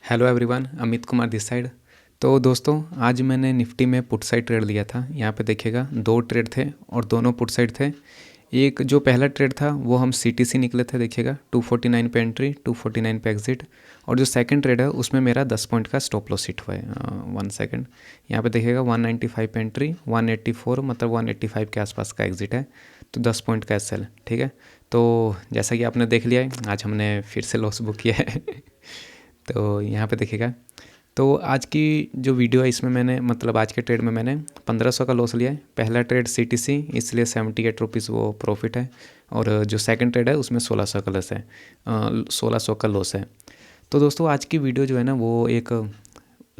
Hello everyone, Amit Kumar this side. तो दोस्तों, आज मैंने निफ्टी में पुट साइड ट्रेड लिया था। यहाँ पे देखिएगा 2 ट्रेड थे और दोनों पुट साइड थे। एक जो पहला ट्रेड था वो हम सीटीसी निकले थे, देखिएगा 249 पे एंट्री, 249 पे एग्जिट। और जो सेकंड ट्रेड है उसमें मेरा 10 पॉइंट का स्टॉप लॉस हिट हुआ है। 1 सेकंड, यहाँ पे देखिएगा 195 पे एंट्री, 184 मतलब 185 के आसपास का एग्जिट है, तो 10 पॉइंट का सेल। ठीक है, तो जैसा कि आपने देख लिया है, आज हमने फिर से लॉस बुक किया है तो यहाँ पे देखिएगा, तो आज की जो वीडियो है इसमें मैंने मतलब आज के ट्रेड में मैंने 1500 का लॉस लिया है। पहला ट्रेड सीटीसी, इसलिए 78 रुपीज़ वो प्रॉफिट है। और जो सेकंड ट्रेड है उसमें 1600 का लॉस है, 1600 का लॉस है। तो दोस्तों, आज की वीडियो जो है ना वो एक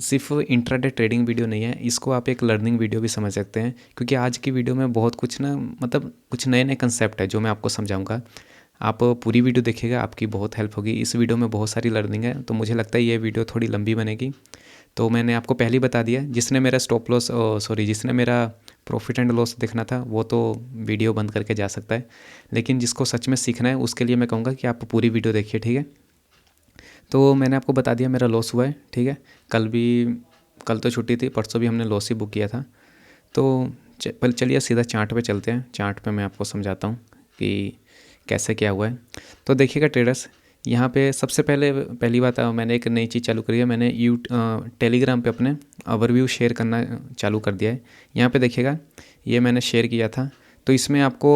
सिर्फ इंट्राडे ट्रेडिंग वीडियो नहीं है, इसको आप एक लर्निंग वीडियो भी समझ सकते हैं। क्योंकि आज की वीडियो में बहुत कुछ ना मतलब कुछ नए नए कंसेप्ट है जो मैं आपको समझाऊंगा। आप पूरी वीडियो देखिएगा, आपकी बहुत हेल्प होगी। इस वीडियो में बहुत सारी लर्निंग है, तो मुझे लगता है ये वीडियो थोड़ी लंबी बनेगी। तो मैंने आपको पहले ही बता दिया, जिसने मेरा स्टॉप लॉस जिसने मेरा प्रॉफिट एंड लॉस देखना था वो तो वीडियो बंद करके जा सकता है। लेकिन जिसको सच में सीखना है उसके लिए मैं कहूँगा कि आप पूरी वीडियो देखिए, ठीक है। तो मैंने आपको बता दिया मेरा लॉस हुआ है, ठीक है। कल तो छुट्टी थी, परसों भी हमने लॉस ही बुक किया था। तो पहले चलिए सीधा चार्ट पे चलते हैं। चार्ट पे मैं आपको समझाता हूँ कि कैसे क्या हुआ है। तो देखिएगा ट्रेडर्स, यहाँ पे सबसे पहली बात मैंने एक नई चीज़ चालू करी है। मैंने टेलीग्राम पे अपने ओवरव्यू शेयर करना चालू कर दिया है। यहाँ पे देखिएगा, ये मैंने शेयर किया था। तो इसमें आपको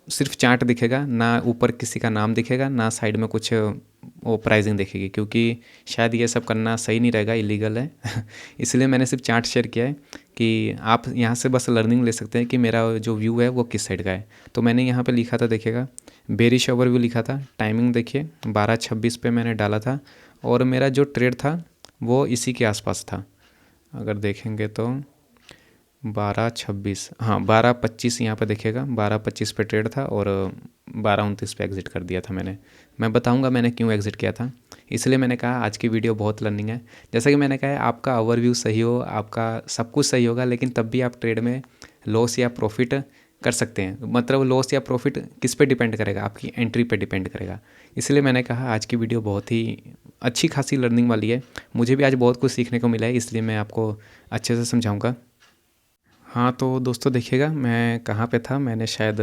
सिर्फ चार्ट दिखेगा, ना ऊपर किसी का नाम दिखेगा, ना साइड में कुछ वो प्राइसिंग दिखेगी, क्योंकि शायद ये सब करना सही नहीं रहेगा, इलीगल है इसलिए मैंने सिर्फ चार्ट शेयर किया है कि आप यहाँ से बस लर्निंग ले सकते हैं कि मेरा जो व्यू है वो किस साइड का है। तो मैंने यहाँ पे लिखा था, देखिएगा बेरिश ओवरव्यू लिखा था। टाइमिंग देखिए 12:26 पे मैंने डाला था और मेरा जो ट्रेड था वो इसी के आसपास था। अगर देखेंगे तो 12:26, हाँ 12:25 यहाँ पे देखिएगा, 12:25 पे ट्रेड था और 12:29 पे एग्ज़िट कर दिया था मैंने। मैं बताऊंगा मैंने क्यों एग्ज़िट किया था, इसलिए मैंने कहा आज की वीडियो बहुत लर्निंग है। जैसा कि मैंने कहा है, आपका ओवरव्यू सही हो, आपका सब कुछ सही होगा, लेकिन तब भी आप ट्रेड में लॉस या प्रॉफिट कर सकते हैं। मतलब लॉस या प्रॉफिट किस पे डिपेंड करेगा, आपकी एंट्री पे डिपेंड करेगा। इसलिए मैंने कहा आज की वीडियो बहुत ही अच्छी खासी लर्निंग वाली है। मुझे भी आज बहुत कुछ सीखने को मिला है, इसलिए मैं आपको अच्छे से समझाऊँगा। हाँ तो दोस्तों देखिएगा, मैं कहाँ पे था, मैंने शायद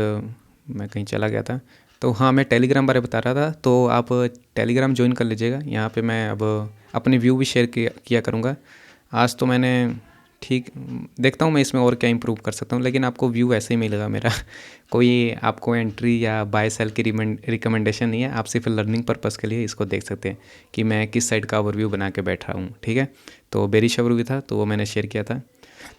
मैं कहीं चला गया था। तो हाँ, मैं टेलीग्राम बारे बता रहा था, तो आप टेलीग्राम ज्वाइन कर लीजिएगा। यहाँ पे मैं अब अपने व्यू भी शेयर किया करूँगा। आज तो मैंने ठीक देखता हूँ मैं इसमें और क्या इंप्रूव कर सकता हूँ, लेकिन आपको व्यू ऐसे ही मिलेगा मेरा कोई आपको एंट्री या बाय सेल की रिकमेंडेशन नहीं है। आप सिर्फ लर्निंग पर्पज़ के लिए इसको देख सकते हैं कि मैं किस साइड का ओवरव्यू बना के बैठ रहा हूँ, ठीक है। तो बेरिश ओवरव्यू था तो वो मैंने शेयर किया था।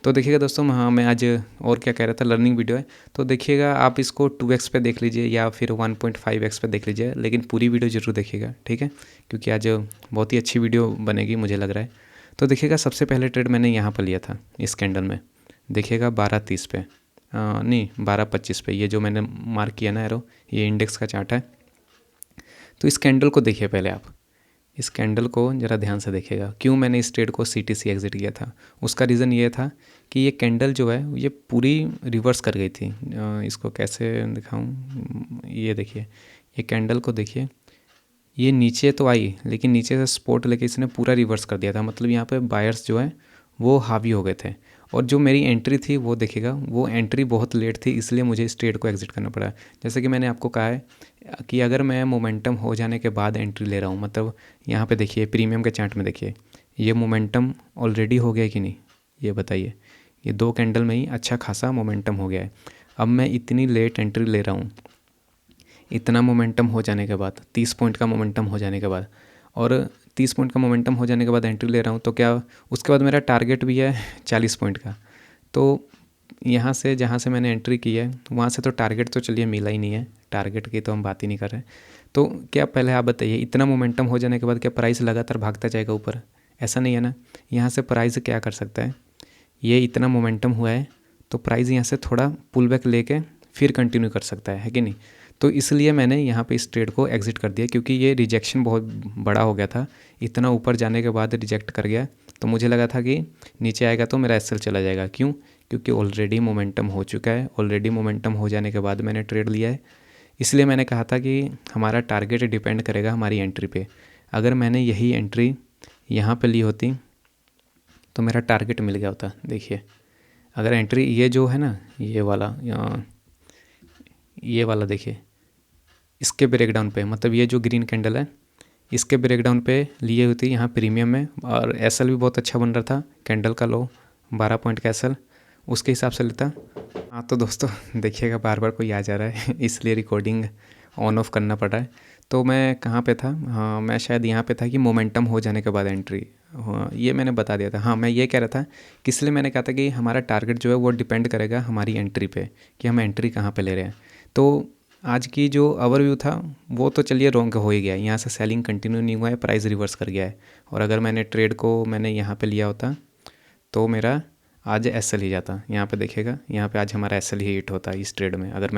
तो देखिएगा दोस्तों, हाँ मैं आज और क्या कह रहा था, लर्निंग वीडियो है। तो देखिएगा आप इसको 2x पे देख लीजिए या फिर 1.5x पे देख लीजिए, लेकिन पूरी वीडियो ज़रूर देखिएगा, ठीक है। क्योंकि आज बहुत ही अच्छी वीडियो बनेगी मुझे लग रहा है। तो देखिएगा सबसे पहले ट्रेड मैंने यहाँ पर लिया था इस कैंडल में, देखिएगा 12:30 पे, नहीं 12:25 पे, ये जो मैंने मार्क किया ना एरो, ये इंडेक्स का चार्ट है। तो इस कैंडल को देखिए पहले आप, इस कैंडल को ज़रा ध्यान से देखिएगा। क्यों मैंने इस ट्रेड को सीटीसी एग्जिट किया था, उसका रीज़न ये था कि ये कैंडल जो है ये पूरी रिवर्स कर गई थी। इसको कैसे दिखाऊं, ये देखिए, ये कैंडल को देखिए, ये नीचे तो आई लेकिन नीचे से सपोर्ट लेके इसने पूरा रिवर्स कर दिया था। मतलब यहाँ पे बायर्स जो है वो हावी हो गए थे। और जो मेरी एंट्री थी वो देखिएगा, वो एंट्री बहुत लेट थी, इसलिए मुझे इस ट्रेड को एग्जिट करना पड़ा। जैसे कि मैंने आपको कहा है कि अगर मैं मोमेंटम हो जाने के बाद एंट्री ले रहा हूँ, मतलब यहाँ पे देखिए प्रीमियम के चार्ट में देखिए, ये मोमेंटम ऑलरेडी हो गया कि नहीं, ये बताइए। ये 2 कैंडल में ही अच्छा खासा मोमेंटम हो गया है। अब मैं इतनी लेट एंट्री ले रहा हूँ, इतना मोमेंटम हो जाने के बाद, 30 पॉइंट का मोमेंटम हो जाने के बाद, और 30 पॉइंट का मोमेंटम हो जाने के बाद एंट्री ले रहा हूँ, तो क्या उसके बाद मेरा टारगेट भी है 40 पॉइंट का। तो यहाँ से जहाँ से मैंने एंट्री की है वहाँ से तो टारगेट तो चलिए मिला ही नहीं है, टारगेट की तो हम बात ही नहीं कर रहे। तो क्या पहले आप बताइए, इतना मोमेंटम हो जाने के बाद क्या प्राइस लगातार भागता जाएगा ऊपर? ऐसा नहीं है ना। यहाँ से प्राइस क्या कर सकता है, ये इतना मोमेंटम हुआ है तो प्राइस यहाँ से थोड़ा पुल बैक लेके फिर कंटिन्यू कर सकता है कि नहीं। तो इसलिए मैंने यहाँ पे इस ट्रेड को एग्जिट कर दिया, क्योंकि ये रिजेक्शन बहुत बड़ा हो गया था। इतना ऊपर जाने के बाद रिजेक्ट कर गया, तो मुझे लगा था कि नीचे आएगा तो मेरा एसएल चला जाएगा। क्यों? क्योंकि ऑलरेडी मोमेंटम हो चुका है। ऑलरेडी मोमेंटम हो जाने के बाद मैंने ट्रेड लिया है, इसलिए मैंने कहा था कि हमारा टारगेट डिपेंड करेगा हमारी एंट्री पे। अगर मैंने यही एंट्री यहाँ पे ली होती तो मेरा टारगेट मिल गया होता। देखिए अगर एंट्री ये जो है ना, ये वाला देखिए, इसके ब्रेकडाउन पे, मतलब ये जो ग्रीन कैंडल है इसके ब्रेकडाउन पे लिए होती यहाँ प्रीमियम में, और एसएल भी बहुत अच्छा बन रहा था, कैंडल का लो 12 पॉइंट का एसएल उसके हिसाब से लेता। हाँ तो दोस्तों देखिएगा बार बार कोई आ जा रहा है इसलिए रिकॉर्डिंग ऑन ऑफ करना पड़ रहा है। तो मैं कहाँ पे था, हाँ मैं शायद यहाँ पे था कि मोमेंटम हो जाने के बाद एंट्री, हाँ ये मैंने बता दिया था। हाँ मैं ये कह रहा था कि इसलिए मैंने कहा था कि हमारा टारगेट जो है वो डिपेंड करेगा हमारी एंट्री पे, कि हम एंट्री कहाँ पे ले रहे हैं। तो आज की जो ओवरव्यू था वो तो चलिए रॉन्ग हो ही गया, यहाँ से सेलिंग कंटिन्यू नहीं हुआ है, प्राइस रिवर्स कर गया है। और अगर मैंने ट्रेड को मैंने यहाँ पे लिया होता तो मेरा आज एसएल ही जाता। यहाँ पे देखिएगा, यहाँ पे आज हमारा एसएल ही हिट होता इस ट्रेड में। अगर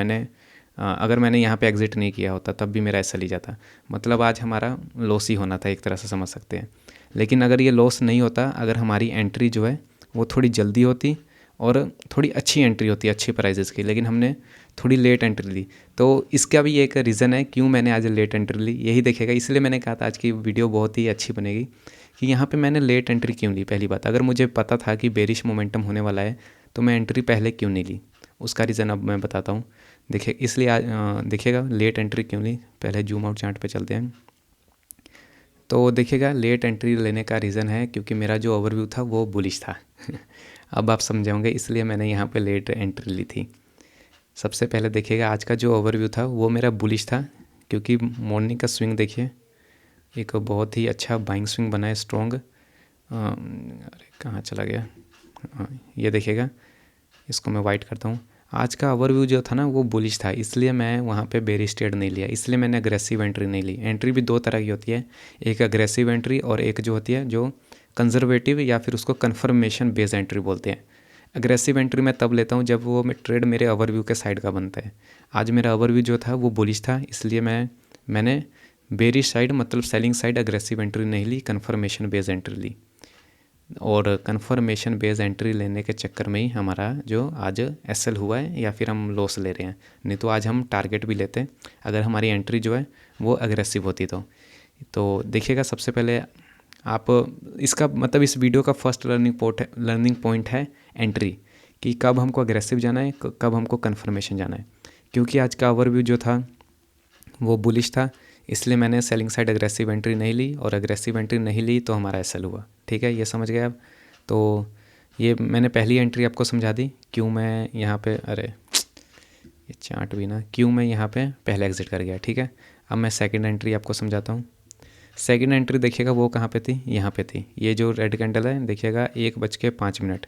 मैंने यहाँ पे एग्ज़िट नहीं किया होता तब भी मेरा एसएल ही जाता, मतलब आज हमारा लॉस ही होना था एक तरह से, समझ सकते हैं। लेकिन अगर ये लॉस नहीं होता, अगर हमारी एंट्री जो है वो थोड़ी जल्दी होती और थोड़ी अच्छी एंट्री होती है अच्छी प्राइजेस की, लेकिन हमने थोड़ी लेट एंट्री ली। तो इसका भी एक रीज़न है क्यों मैंने आज लेट एंट्री ली, यही देखेगा। इसलिए मैंने कहा था आज की वीडियो बहुत ही अच्छी बनेगी कि यहाँ पे मैंने लेट एंट्री क्यों ली। पहली बात, अगर मुझे पता था कि बेरिश मोमेंटम होने वाला है तो मैं एंट्री पहले क्यों नहीं ली, उसका रीज़न अब मैं बताता हूँ। देखिए इसलिए आज देखिएगा लेट एंट्री क्यों ली। पहले जूम आउट चार्ट पे चलते हैं तो देखिएगा लेट एंट्री लेने का रीज़न है क्योंकि मेरा जो ओवरव्यू था वो बुलिश था अब आप समझाओगे इसलिए मैंने यहाँ पे लेट एंट्री ली थी। सबसे पहले देखिएगा आज का जो ओवरव्यू था वो मेरा बुलिश था, क्योंकि मॉर्निंग का स्विंग देखिए एक बहुत ही अच्छा बाइंग स्विंग बना है स्ट्रॉन्ग। अरे कहाँ चला गया, ये देखिएगा, इसको मैं वाइट करता हूँ। आज का ओवरव्यू जो था ना वो बुलिश था, इसलिए मैं वहाँ पे बेरिश ट्रेड नहीं लिया, इसलिए मैंने अग्रेसिव एंट्री नहीं ली। एंट्री भी दो तरह की होती है, एक अग्रेसिव एंट्री और एक जो होती है जो कंजर्वेटिव या फिर उसको कन्फर्मेशन बेस्ड एंट्री बोलते हैं। अग्रेसिव एंट्री मैं तब लेता हूँ जब वो ट्रेड मेरे ओवरव्यू के साइड का बनता है। आज मेरा ओवरव्यू जो था वो बुलिश था, इसलिए मैंने बेरिश साइड मतलब सेलिंग साइड अग्रेसिव एंट्री नहीं ली, कन्फर्मेशन बेस्ड एंट्री ली। और कन्फर्मेशन बेस्ड एंट्री लेने के चक्कर में ही हमारा जो आज एसएल हुआ है या फिर हम लॉस ले रहे हैं, नहीं तो आज हम टारगेट भी लेते हैं अगर हमारी एंट्री जो है वो अग्रेसिव होती तो देखिएगा सबसे पहले आप इसका मतलब इस वीडियो का फर्स्ट लर्निंग पॉइंट है एंट्री, कि कब हमको अग्रेसिव जाना है कब हमको कन्फर्मेशन जाना है। क्योंकि आज का ओवरव्यू जो था वो बुलिश था, इसलिए मैंने सेलिंग साइड अग्रेसिव एंट्री नहीं ली, और अग्रेसिव एंट्री नहीं ली तो हमारा एसएल हुआ। ठीक है, ये समझ गए आप। तो ये मैंने पहली एंट्री आपको समझा दी क्यों मैं यहाँ पे, अरे ये चार्ट भी ना, क्यों मैं यहाँ पे पहले एग्जिट कर गया। ठीक है, अब मैं सेकंड एंट्री आपको समझाता हूँ। सेकंड एंट्री देखिएगा वो कहाँ पे थी, यहाँ पे थी। ये जो रेड कैंडल है देखिएगा 1:05,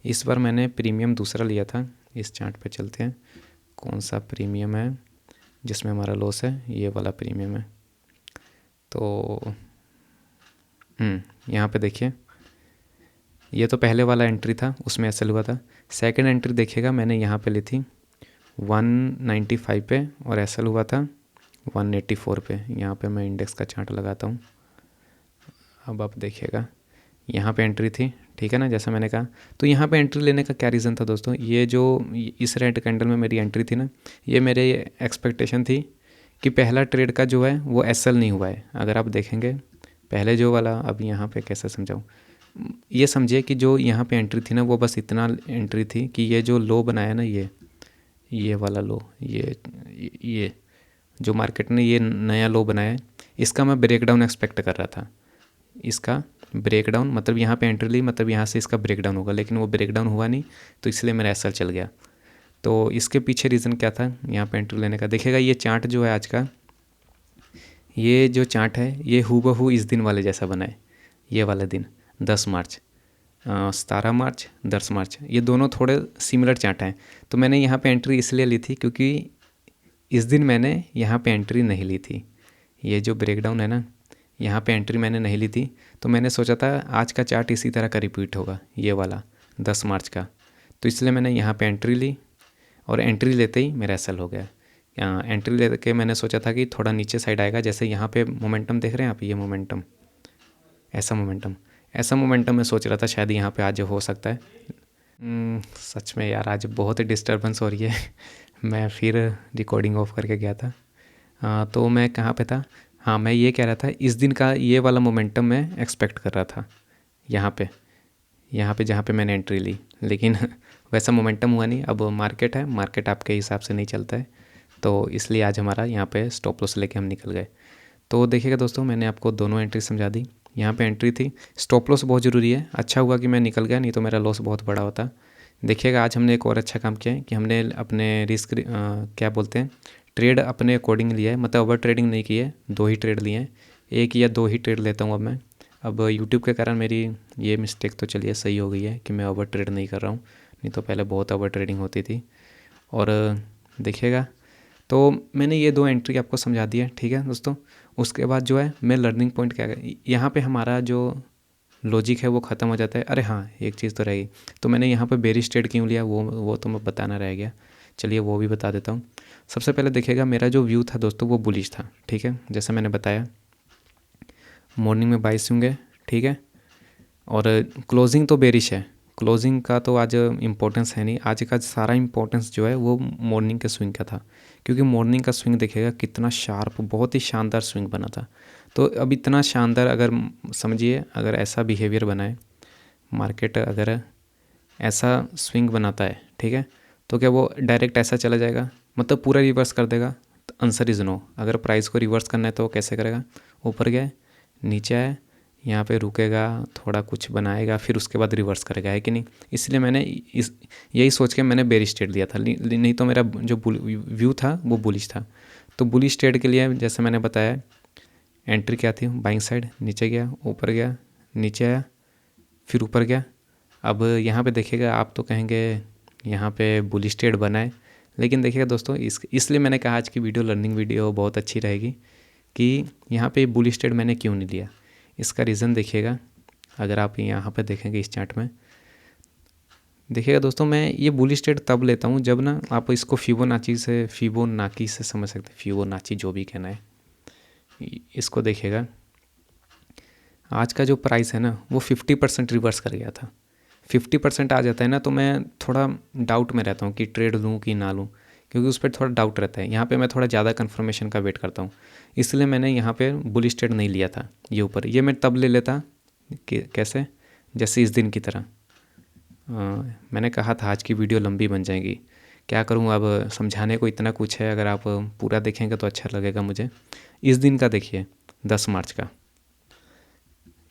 इस बार मैंने प्रीमियम दूसरा लिया था। इस चार्ट पे चलते हैं, कौन सा प्रीमियम है जिसमें हमारा लॉस है, ये वाला प्रीमियम है। तो यहाँ पे देखिए ये तो पहले वाला एंट्री था, उसमें एसएल हुआ था। सेकंड एंट्री देखिएगा मैंने यहाँ पे ली थी 195 पे और एसएल हुआ था 184 पे। यहाँ पे मैं इंडेक्स का चार्ट लगाता हूँ, अब आप देखिएगा यहाँ पे एंट्री थी, ठीक है ना, जैसा मैंने कहा। तो यहाँ पे एंट्री लेने का क्या रीज़न था दोस्तों, ये जो इस रेड कैंडल में मेरी एंट्री थी ना, ये मेरे एक्सपेक्टेशन थी कि पहला ट्रेड का जो है वो एसएल नहीं हुआ है। अगर आप देखेंगे पहले जो वाला, अब यहाँ पे कैसे समझाऊँ, ये समझिए कि जो यहाँ पे एंट्री थी ना वो बस इतना एंट्री थी कि ये जो लो बनाया ना, ये वाला लो, ये जो मार्केट ने ये नया लो बनाया है, इसका मैं ब्रेकडाउन एक्सपेक्ट कर रहा था। इसका ब्रेकडाउन मतलब यहाँ पे एंट्री ली मतलब यहाँ से इसका ब्रेकडाउन होगा, लेकिन वो ब्रेकडाउन हुआ नहीं, तो इसलिए मेरा एसएल चल गया। तो इसके पीछे रीज़न क्या था यहाँ पे एंट्री लेने का, देखिएगा ये चार्ट जो है आज का, ये जो चार्ट है ये हूबहू इस दिन वाले जैसा बना है। ये वाला दिन 10 मार्च, 17 मार्च, 10 मार्च, ये दोनों थोड़े सिमिलर चार्ट हैं। तो मैंने यहाँ पे एंट्री इसलिए ली थी क्योंकि इस दिन मैंने यहाँ पे एंट्री नहीं ली थी। ये जो ब्रेकडाउन है ना, यहाँ पे एंट्री मैंने नहीं ली थी, तो मैंने सोचा था आज का चार्ट इसी तरह का रिपीट होगा, ये वाला 10 मार्च का। तो इसलिए मैंने यहाँ पे एंट्री ली और एंट्री लेते ही मेरा एसएल हो गया। एंट्री ले के मैंने सोचा था कि थोड़ा नीचे साइड आएगा, जैसे यहाँ पे मोमेंटम देख रहे हैं आप, ये मोमेंटम, ऐसा मोमेंटम मैं सोच रहा था शायद यहाँ पे आज हो सकता है। सच में यार आज बहुत डिस्टर्बेंस हो रही है मैं फिर रिकॉर्डिंग ऑफ करके गया था। तो मैं कहाँ पे था, हाँ, मैं ये कह रहा था इस दिन का ये वाला मोमेंटम मैं एक्सपेक्ट कर रहा था यहाँ पे जहाँ पे मैंने एंट्री ली, लेकिन वैसा मोमेंटम हुआ नहीं। अब मार्केट है, मार्केट आपके हिसाब से नहीं चलता है, तो इसलिए आज हमारा यहाँ पे स्टॉप लॉस लेके हम निकल गए। तो देखिएगा दोस्तों, मैंने आपको दोनों एंट्री समझा दी। यहाँ पे एंट्री थी, स्टॉप लॉस बहुत ज़रूरी है। अच्छा हुआ कि मैं निकल गया, नहीं तो मेरा लॉस बहुत बड़ा होता। देखिएगा आज हमने एक और अच्छा काम किया है कि हमने अपने रिस्क क्या बोलते हैं, ट्रेड अपने अकॉर्डिंग लिया है, मतलब ओवर ट्रेडिंग नहीं की है। 2 ही ट्रेड लिए हैं, 1 या 2 ही ट्रेड लेता हूँ अब मैं। अब यूट्यूब के कारण मेरी ये मिस्टेक तो चलिए सही हो गई है कि मैं ओवर ट्रेड नहीं कर रहा हूँ, नहीं तो पहले बहुत ओवर ट्रेडिंग होती थी। और देखिएगा, तो मैंने ये 2 एंट्री आपको समझा दी है, ठीक है दोस्तों। उसके बाद जो है मैं लर्निंग पॉइंट क्या है, यहाँ पे हमारा जो लॉजिक है वो ख़त्म हो जाता है। अरे हाँ, एक चीज़ तो रहेगी, तो मैंने यहाँ पे बेरिश ट्रेड क्यों लिया वो तो मैं बताना रह गया, चलिए वो भी बता देता हूँ। सबसे पहले देखिएगा, मेरा जो व्यू था दोस्तों वो बुलिश था, ठीक है। जैसे मैंने बताया मॉर्निंग में 22 होंगे, ठीक है, और क्लोजिंग तो बेरिश है। क्लोजिंग का तो आज इम्पोर्टेंस है नहीं, आज का सारा इम्पोर्टेंस जो है वो मॉर्निंग के स्विंग का था, क्योंकि मॉर्निंग का स्विंग देखिएगा कितना शार्प, बहुत ही शानदार स्विंग बना था। तो अब इतना शानदार, अगर समझिए अगर ऐसा बिहेवियर बनाए मार्केट, अगर ऐसा स्विंग बनाता है, ठीक है, तो क्या वो डायरेक्ट ऐसा चला जाएगा, मतलब पूरा रिवर्स कर देगा? तो आंसर इज़ नो। अगर प्राइस को रिवर्स करना है तो कैसे करेगा? ऊपर गए, नीचे आए, यहाँ पे रुकेगा, थोड़ा कुछ बनाएगा, फिर उसके बाद रिवर्स करेगा, है कि नहीं? इसलिए मैंने यही सोच के मैंने बेरिश ट्रेड लिया था, नहीं तो मेरा जो व्यू था वो बुलिश था। तो बुलिश ट्रेड के लिए जैसे मैंने बताया, एंट्री क्या थी, बाइंग साइड, नीचे गया, ऊपर गया, नीचे आया, फिर ऊपर गया। अब यहाँ पे देखिएगा, आप तो कहेंगे यहाँ पे बुलिश ट्रेड बनाए, लेकिन देखिएगा दोस्तों, इसलिए मैंने कहा आज की वीडियो लर्निंग वीडियो बहुत अच्छी रहेगी कि यहाँ पे बुलिश ट्रेड मैंने क्यों नहीं लिया। इसका रीज़न देखिएगा, अगर आप यहाँ पे देखेंगे इस चार्ट में, देखिएगा दोस्तों, मैं ये बुलिश ट्रेड तब लेता हूँ जब ना आप इसको फिबोनाची से समझ सकते हैं, फिबोनाची जो भी कहना है। इसको देखिएगा, आज का जो प्राइस है ना वो 50% रिवर्स कर गया था। 50% आ जाता है ना, तो मैं थोड़ा डाउट में रहता हूँ कि ट्रेड लूँ कि ना लूँ, क्योंकि उस पर थोड़ा डाउट रहता है। यहाँ पे मैं थोड़ा ज़्यादा कंफर्मेशन का वेट करता हूँ, इसलिए मैंने यहाँ पे बुलिश ट्रेड नहीं लिया था। ये ऊपर ये मैं तब ले लेता कि कैसे, जैसे इस दिन की तरह। मैंने कहा था आज की वीडियो लंबी बन जाएगी, क्या करूँ अब, समझाने को इतना कुछ है, अगर आप पूरा देखेंगे तो अच्छा लगेगा मुझे। इस दिन का देखिए, 10 मार्च का,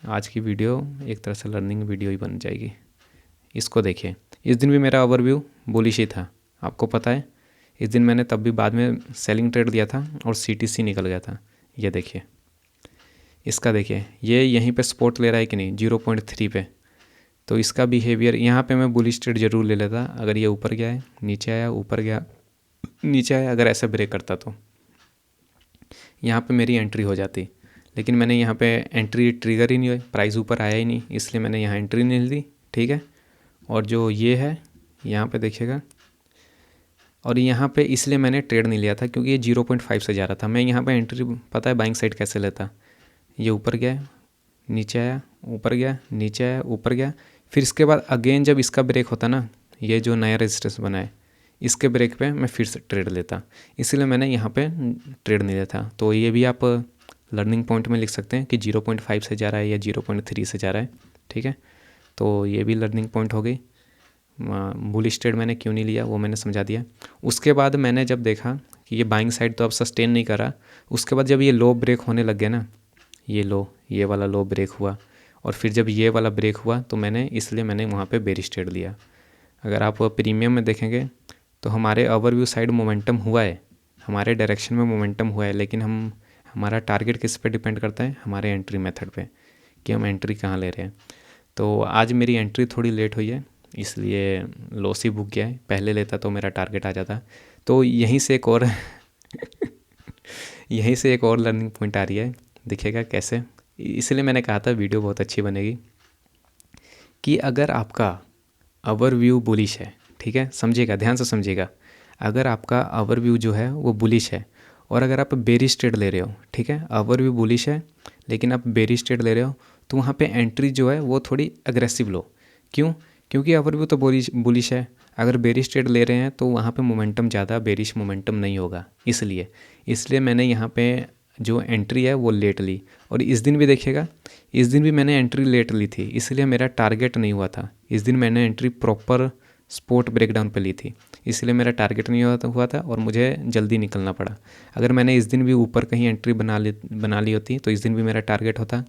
आज की वीडियो एक तरह से लर्निंग वीडियो ही बन जाएगी। इसको देखिए, इस दिन भी मेरा ओवरव्यू बुलिश ही था, आपको पता है। इस दिन मैंने तब भी बाद में सेलिंग ट्रेड दिया था और CTC निकल गया था। ये देखिए, इसका देखिए, ये यहीं पे सपोर्ट ले रहा है कि नहीं, 0.3 पे। तो इसका बिहेवियर, यहाँ पे मैं बुलिश ट्रेड ज़रूर ले लेता अगर ये ऊपर गया है, नीचे आया, ऊपर गया, नीचे आया, अगर ऐसा ब्रेक करता तो यहाँ पे मेरी एंट्री हो जाती। लेकिन मैंने यहाँ पे एंट्री ट्रिगर ही नहीं हुई, प्राइस ऊपर आया ही नहीं, इसलिए मैंने यहाँ एंट्री नहीं ली, ठीक है। और जो ये है यहाँ पे देखिएगा, और यहाँ पे इसलिए मैंने ट्रेड नहीं लिया था क्योंकि ये 0.5 से जा रहा था। मैं यहाँ पे एंट्री, पता है बाइंग साइड कैसे लेता, ये ऊपर गया, नीचे आया, ऊपर गया, नीचे आया, ऊपर गया, फिर इसके बाद अगेन जब इसका ब्रेक होता ना, ये जो नया रेजिस्टेंस बना है, इसके ब्रेक पे मैं फिर से ट्रेड लेता, इसलिए मैंने यहाँ पे ट्रेड नहीं लेता। तो ये भी आप लर्निंग पॉइंट में लिख सकते हैं कि 0.5 से जा रहा है या 0.3 से जा रहा है, ठीक है। तो ये भी लर्निंग पॉइंट हो गई। बुलिश ट्रेड मैंने क्यों नहीं लिया वो मैंने समझा दिया। उसके बाद मैंने जब देखा कि ये बाइंग साइड तो अब सस्टेन नहीं कर रहा, उसके बाद जब ये लो ब्रेक होने लग गया ना, ये वाला लो ब्रेक हुआ, और फिर जब ये वाला ब्रेक हुआ तो मैंने वहाँ पे बेरिश ट्रेड लिया। अगर आप प्रीमियम में देखेंगे तो हमारे ओवरव्यू साइड मोमेंटम हुआ है, हमारे डायरेक्शन में मोमेंटम हुआ है, लेकिन हमारा टारगेट किस पे डिपेंड करता है, हमारे एंट्री मेथड पे, कि हम एंट्री कहाँ ले रहे हैं। तो आज मेरी एंट्री थोड़ी लेट हुई है, इसलिए लॉस ही बुक गया है, पहले लेता तो मेरा टारगेट आ जाता। तो यहीं से एक और यहीं से एक और लर्निंग पॉइंट आ रही है, दिखेगा कैसे। इसलिए मैंने कहा था वीडियो बहुत अच्छी बनेगी, कि अगर आपका ओवरव्यू बुलिश है, ठीक है, समझिएगा, ध्यान से समझिएगा, अगर आपका ओवरव्यू जो है वो बुलिश है और अगर आप बेरिश ट्रेड ले रहे हो, ठीक है, ओवरव्यू बुलिश है लेकिन आप बेरिश ट्रेड ले रहे हो, तो वहाँ पे एंट्री जो है वो थोड़ी अग्रेसिव लो। क्यों? क्योंकि ओवरव्यू तो बुलिश है, अगर बेरिश ट्रेड ले रहे हैं तो वहाँ पे मोमेंटम ज़्यादा, बेरिश मोमेंटम नहीं होगा, इसलिए मैंने यहाँ पे जो एंट्री है वो लेट ली। और इस दिन भी देखिएगा, इस दिन भी मैंने एंट्री लेट ली थी, इसलिए मेरा टारगेट नहीं हुआ था। इस दिन मैंने एंट्री प्रॉपर स्पॉट ब्रेकडाउन पे ली थी, इसलिए मेरा टारगेट नहीं हुआ था और मुझे जल्दी निकलना पड़ा। अगर मैंने इस दिन भी ऊपर कहीं एंट्री बना ली होती तो इस दिन भी मेरा टारगेट होता।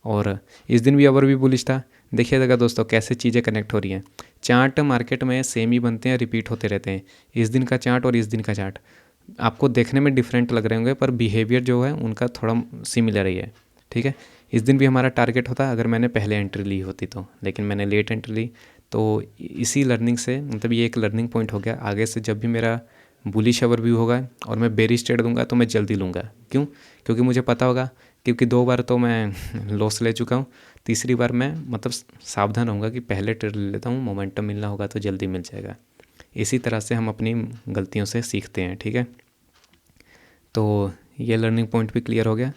और इस दिन भी ओवर भी बुलिश था। देखिएगा दोस्तों कैसे चीज़ें कनेक्ट हो रही हैं। चार्ट मार्केट में सेम ही बनते हैं, रिपीट होते रहते हैं। इस दिन का चार्ट और इस दिन का चार्ट आपको देखने में डिफरेंट लग रहे होंगे, पर बिहेवियर जो है उनका थोड़ा सिमिलर ही है, ठीक है। इस दिन भी हमारा टारगेट होता अगर मैंने पहले एंट्री ली होती तो, लेकिन मैंने लेट एंट्री ली। तो इसी लर्निंग से, मतलब ये एक लर्निंग पॉइंट हो गया। आगे से जब भी मेरा बुलिश ओवरव्यू होगा और मैं बेरिश ट्रेड दूंगा तो मैं जल्दी लूँगा। क्यों? क्योंकि मुझे पता होगा, क्योंकि 2 बार तो मैं लॉस ले चुका हूँ। तीसरी बार मैं मतलब सावधान रहूँगा कि पहले ट्रेड ले लेता हूँ, मोमेंटम मिलना होगा तो जल्दी मिल जाएगा। इसी तरह से हम अपनी गलतियों से सीखते हैं, ठीक है। तो ये लर्निंग पॉइंट भी क्लियर हो गया।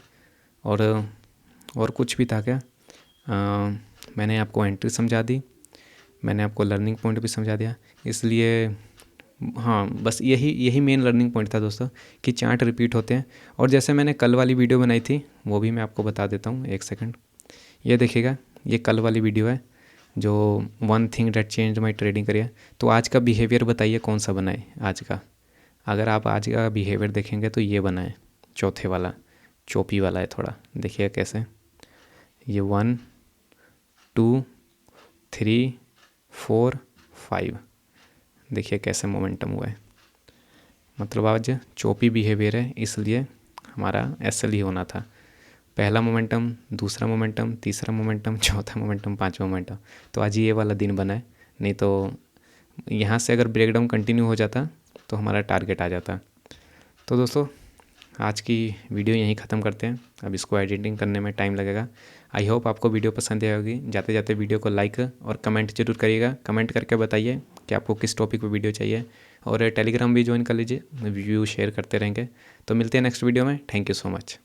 और कुछ भी था क्या? मैंने आपको एंट्री समझा दी, मैंने आपको लर्निंग पॉइंट भी समझा दिया। इसलिए हाँ, बस यही मेन लर्निंग पॉइंट था दोस्तों, कि चार्ट रिपीट होते हैं। और जैसे मैंने कल वाली वीडियो बनाई थी वो भी मैं आपको बता देता हूँ, एक सेकंड। ये देखिएगा, ये कल वाली वीडियो है जो one thing that change my trading career. तो आज का बिहेवियर बताइए कौन सा बना है आज का। अगर आप आज का बिहेवियर देखेंगे तो ये बना है, चौथे वाला, चौपी वाला है थोड़ा। देखिए कैसे, ये 1 2 3 4 5, देखिए कैसे मोमेंटम हुआ है। मतलब आज चौपी बिहेवियर है, इसलिए हमारा एसएल ही होना था। पहला मोमेंटम, दूसरा मोमेंटम, तीसरा मोमेंटम, चौथा मोमेंटम, पांचवा मोमेंटम। तो आज ये वाला दिन बना है। नहीं तो यहाँ से अगर ब्रेकडाउन कंटिन्यू हो जाता तो हमारा टारगेट आ जाता। तो दोस्तों आज की वीडियो यहीं ख़त्म करते हैं। अब इसको एडिटिंग करने में टाइम लगेगा। आई होप आपको वीडियो पसंद आई होगी। जाते जाते वीडियो को लाइक और कमेंट जरूर करिएगा। कमेंट करके बताइए कि आपको किस टॉपिक पे वीडियो चाहिए। और टेलीग्राम भी ज्वाइन कर लीजिए, व्यू शेयर करते रहेंगे। तो मिलते हैं नेक्स्ट वीडियो में। Thank you so much.